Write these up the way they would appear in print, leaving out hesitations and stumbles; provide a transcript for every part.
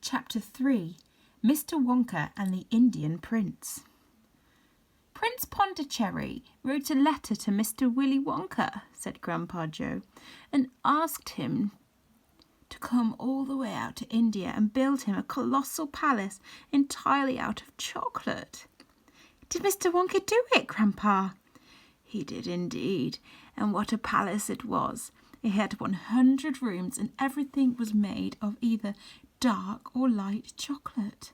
Chapter 3 Mr. Wonka and the Indian Prince. Prince Pondicherry wrote a letter to Mr. Willy Wonka, said Grandpa Joe, and asked him to come all the way out to India and build him a colossal palace entirely out of chocolate. Did Mr. Wonka do it, Grandpa? He did indeed, and what a palace it was. It had 100 rooms and everything was made of either dark or light chocolate.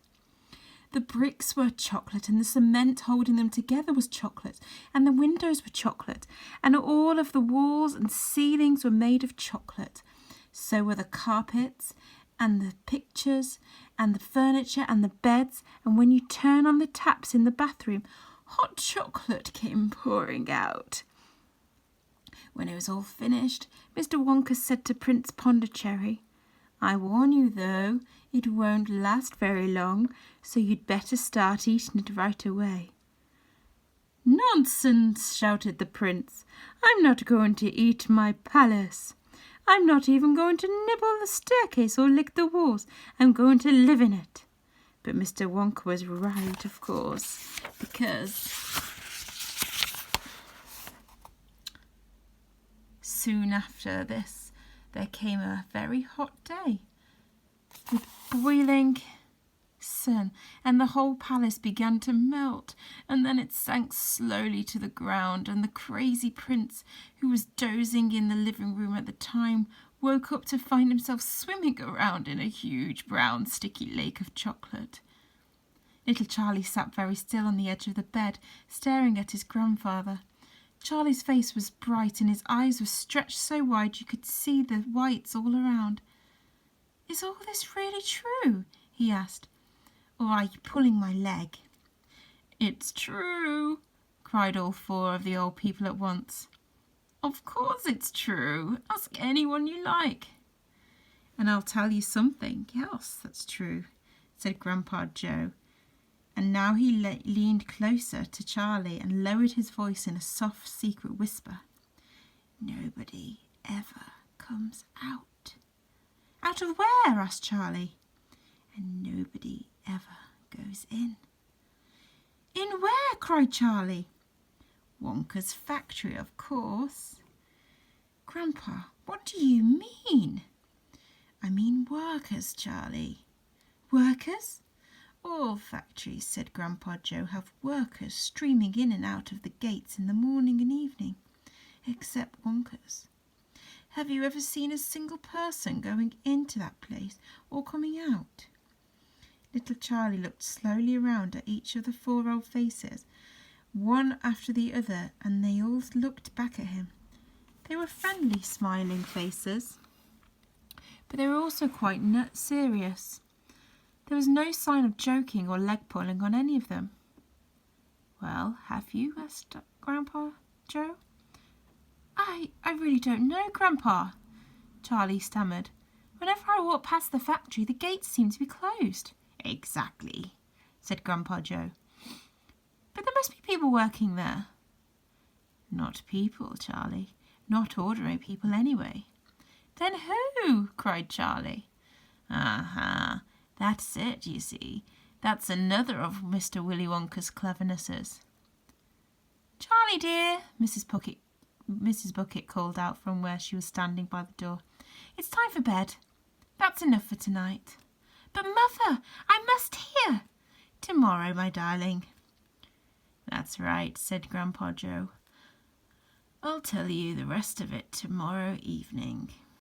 The bricks were chocolate, and the cement holding them together was chocolate, and the windows were chocolate, and all of the walls and ceilings were made of chocolate. So were the carpets, and the pictures, and the furniture, and the beds, and when you turn on the taps in the bathroom, hot chocolate came pouring out. When it was all finished, Mr. Wonka said to Prince Pondicherry, "I warn you, though, it won't last very long, so you'd better start eating it right away." "Nonsense!" shouted the prince. "I'm not going to eat my palace. I'm not even going to nibble the staircase or lick the walls. I'm going to live in it." But Mr. Wonka was right, of course, because soon after this there came a very hot day with boiling sun, and the whole palace began to melt, and then it sank slowly to the ground, and the crazy prince, who was dozing in the living room at the time, woke up to find himself swimming around in a huge brown sticky lake of chocolate. Little Charlie sat very still on the edge of the bed, staring at his grandfather. Charlie's face was bright and his eyes were stretched so wide you could see the whites all around. "Is all this really true?" he asked. "Or are you pulling my leg?" "It's true," cried all four of the old people at once. "Of course it's true. Ask anyone you like." "And I'll tell you something else that's true," said Grandpa Joe. And now he leaned closer to Charlie and lowered his voice in a soft, secret whisper. "Nobody ever comes out." "Out of where?" asked Charlie. "And nobody ever goes in." "In where?" cried Charlie. "Wonka's factory, of course." "Grandpa, what do you mean?" "I mean workers, Charlie." "Workers?" "All factories," said Grandpa Joe, "have workers streaming in and out of the gates in the morning and evening, except Wonka's. Have you ever seen a single person going into that place or coming out?" Little Charlie looked slowly around at each of the four old faces, one after the other, and they all looked back at him. They were friendly, smiling faces, but they were also quite serious. There was no sign of joking or leg pulling on any of them. "Well, have you?" asked Grandpa Joe. I really don't know, Grandpa," Charlie stammered. "Whenever I walk past the factory, the gates seem to be closed." "Exactly," said Grandpa Joe. "But there must be people working there." "Not people, Charlie. Not ordinary people, anyway." "Then who?" cried Charlie. "Aha, that's it, you see. That's another of Mr. Willy Wonka's clevernesses." "Charlie, dear," Mrs. Bucket called out from where she was standing by the door. "It's time for bed. That's enough for tonight." "But, Mother, I must hear." "Tomorrow, my darling." "That's right," said Grandpa Joe. "I'll tell you the rest of it tomorrow evening."